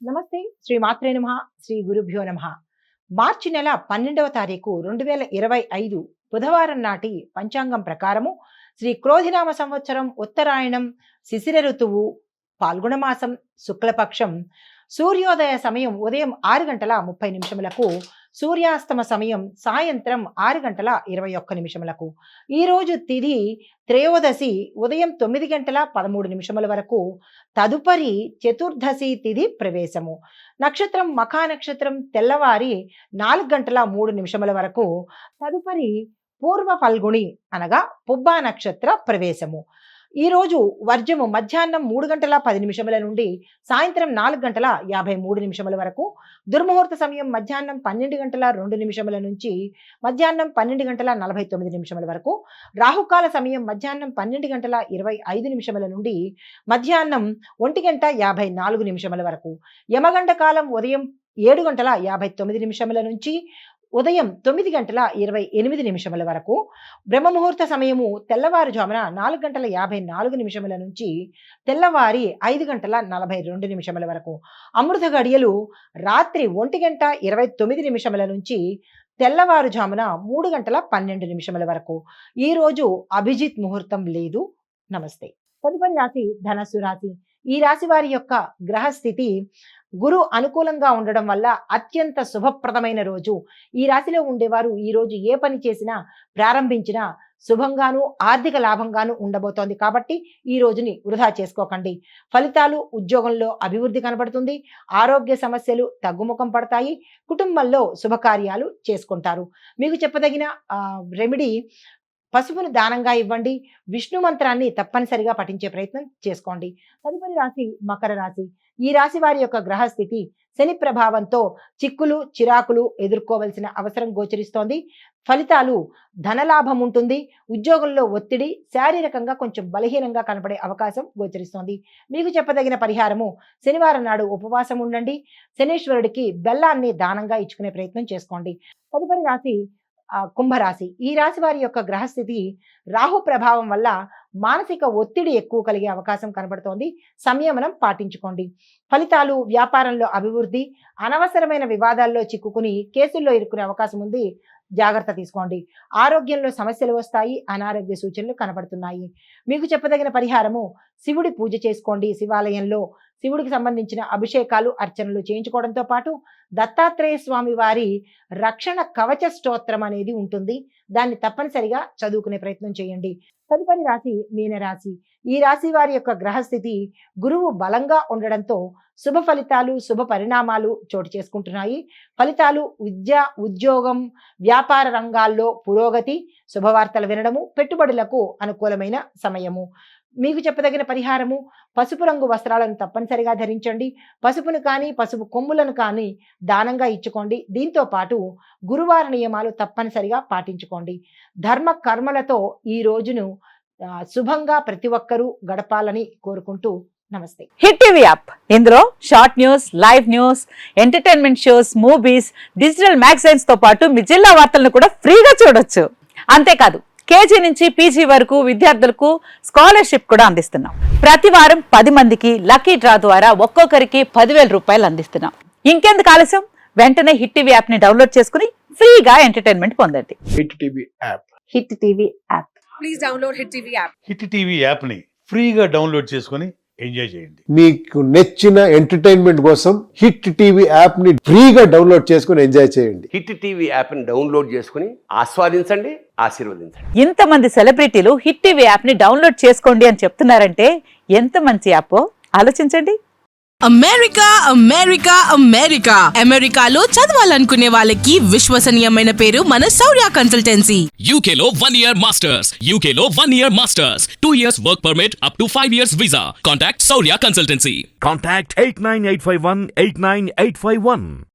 నమస్తే. శ్రీ మాత్రే నమః. శ్రీ గురుభ్యో నమః. మార్చి నెల 12వ తారీఖు 2025 బుధవారం నాటి పంచాంగం ప్రకారము శ్రీ క్రోధినామ సంవత్సరం ఉత్తరాయణం శిశిర ఋతువు పాల్గొన మాసం శుక్లపక్షం సూర్యోదయ సమయం ఉదయం 6 గంటల 30 నిమిషములకు, సూర్యాస్తమ సమయం సాయంత్రం 6 గంటల 21 నిమిషములకు. ఈరోజు తిథి త్రయోదశి ఉదయం 9 గంటల 13 నిమిషముల వరకు. తదుపరి చతుర్దశి తిథి ప్రవేశము. నక్షత్రం మఖా నక్షత్రం తెల్లవారి 4 గంటల 3 నిమిషముల వరకు. తదుపరి పూర్వ ఫల్గుణి అనగా పుబ్బా నక్షత్ర ప్రవేశము. ఈ రోజు వర్జము మధ్యాహ్నం 3 గంటల 10 నిమిషముల నుండి సాయంత్రం 4 గంటల 53 నిమిషముల వరకు. దుర్ముహూర్త సమయం మధ్యాహ్నం 12 గంటల 2 నిమిషముల నుంచి మధ్యాహ్నం 12 గంటల 49 నిమిషముల వరకు. రాహుకాల సమయం మధ్యాహ్నం 12 గంటల 25 నిమిషముల నుండి మధ్యాహ్నం 1 గంట 54 నిమిషముల వరకు. యమగండ కాలం ఉదయం 7 గంటల 59 నిమిషముల నుంచి ఉదయం 9 గంటల 28 నిమిషముల వరకు. బ్రహ్మముహూర్త సమయము తెల్లవారుజామున 4 గంటల 54 నిమిషముల నుంచి తెల్లవారి 5 గంటల 42 నిమిషముల వరకు. అమృత గడియలు రాత్రి 1 గంట 29 నిమిషముల నుంచి తెల్లవారుజామున 3 గంటల 12 నిమిషముల వరకు. ఈ రోజు అభిజిత్ ముహూర్తం లేదు. నమస్తే. తదుపరి రాశి ధనస్సు రాశి. ఈ రాశి వారి యొక్క గ్రహస్థితి గురు అనుకూలంగా ఉండడం వల్ల అత్యంత శుభప్రదమైన రోజు. ఈ రాశిలో ఉండేవారు ఈ రోజు ఏ పని చేసినా ప్రారంభించినా శుభంగాను ఆర్థిక లాభంగాను ఉండబోతోంది. కాబట్టి ఈ రోజుని వృధా చేసుకోకండి. ఫలితాలు ఉద్యోగంలో అభివృద్ధి కనబడుతుంది. ఆరోగ్య సమస్యలు తగ్గుముఖం పడతాయి. కుటుంబంలో శుభకార్యాలు చేసుకుంటారు. మీకు చెప్పదగిన రెమెడీ పసుపును దానంగా ఇవ్వండి. విష్ణు మంత్రాన్ని తప్పనిసరిగా పఠించే ప్రయత్నం చేసుకోండి. తదుపరి రాశి మకర రాశి. ఈ రాశి వారి యొక్క గ్రహస్థితి శని ప్రభావంతో చిక్కులు చిరాకులు ఎదుర్కోవలసిన అవసరం గోచరిస్తోంది. ఫలితాలు ధనలాభం ఉంటుంది. ఉద్యోగంలో ఒత్తిడి, శారీరకంగా కొంచెం బలహీనంగా కనపడే అవకాశం గోచరిస్తోంది. మీకు చెప్పదగిన పరిహారము శనివారం నాడు ఉపవాసం ఉండండి. శనీశ్వరుడికి బెల్లాన్ని దానంగా ఇచ్చుకునే ప్రయత్నం చేసుకోండి. తదుపరి రాశి కుంభరాశి. ఈ రాశి వారి యొక్క గ్రహస్థితి రాహు ప్రభావం వల్ల మానసిక ఒత్తిడి ఎక్కువ కలిగే అవకాశం కనబడుతోంది. సంయమనం పాటించుకోండి. ఫలితాలు వ్యాపారంలో అభివృద్ధి, అనవసరమైన వివాదాల్లో చిక్కుకుని కేసుల్లో ఇరుక్కునే అవకాశం ఉంది. జాగ్రత్త తీసుకోండి. ఆరోగ్యంలో సమస్యలు వస్తాయి. అనారోగ్య సూచనలు కనబడుతున్నాయి. మీకు చెప్పదగిన పరిహారము శివుడి పూజ చేసుకోండి. శివాలయంలో శివుడికి సంబంధించిన అభిషేకాలు అర్చనలు చేయించుకోవడంతో పాటు దత్తాత్రేయ స్వామి వారి రక్షణ కవచ స్తోత్రం అనేది ఉంటుంది. దాన్ని తప్పనిసరిగా చదువుకునే ప్రయత్నం చేయండి. తదుపరి రాశి మీనరాశి. ఈ రాశి వారి యొక్క గ్రహస్థితి గురువు బలంగా ఉండడంతో శుభ ఫలితాలు శుభ పరిణామాలు చోటు చేసుకుంటున్నాయి. ఫలితాలు విద్య, ఉద్యోగం, వ్యాపార రంగాల్లో పురోగతి, శుభవార్తలు వినడము, పెట్టుబడులకు అనుకూలమైన సమయము. మీకు చెప్పదగిన పరిహారము పసుపు రంగు వస్త్రాలను తప్పనిసరిగా ధరించండి. పసుపును కానీ పసుపు కొమ్ములను కానీ దానంగా ఇచ్చుకోండి. దీంతో పాటు గురువార నియమాలు తప్పనిసరిగా పాటించుకోండి. ధర్మ కర్మలతో ఈ రోజును శుభంగా ప్రతి ఒక్కరూ గడపాలని కోరుకుంటూ నమస్తే. హిట్ టీవీ యాప్, ఇందులో short news, live news, entertainment shows, movies, digital magazines తో పాటు మీ జిల్లా వార్తలను కూడా ఫ్రీగా చూడొచ్చు. అంతేకాదు కేజీ నుంచి పీజీ వరకు విద్యార్థులకు స్కాలర్షిప్ కూడా అందిస్తున్నాం. ప్రతి వారం 10 మందికి లక్కీ డ్రా ద్వారా ఒక్కొక్కరికి 10,000 రూపాయలు అందిస్తున్నాం. ఇంకెందుకు ఆలస్యం, వెంటనే హిట్ టీవీ యాప్ ని డౌన్లోడ్ చేసుకుని ఫ్రీగా ఎంటర్టైన్మెంట్ పొందండి. Hit TV app. Hit TV app. Please download hit TV app. Hit TV app ని ఫ్రీగా డౌన్లోడ్ చేసుకుని ఎంజాయ్ చేయండి. మీకు నచ్చిన ఎంటర్టైన్మెంట్ కోసం హిట్ టీవీ యాప్ ని ఫ్రీగా డౌన్లోడ్ చేసుకుని ఎంజాయ్ చేయండి. హిట్ టీవీ యాప్ ని డౌన్లోడ్ చేసుకుని ఆస్వాదించండి, ఆశీర్వదించండి. ఇంతమంది సెలబ్రిటీలు హిట్ టీవీ యాప్ ని డౌన్లోడ్ చేసుకోండి అని చెప్తున్నారంటే ఎంత మంచి యాప్ ఆలోచించండి. అమెరికా అమెరికా అమెరికా అమెరికాలో చదవాలనుకునే వాళ్ళకి విశ్వసనీయమైన పేరు మన శౌర్య కన్సల్టెన్సీ. UK లో 1 year masters. UK లో 1 year masters. 2 years work permit up to 5 years visa. Contact Saurya Consultancy. Contact 89851 89851.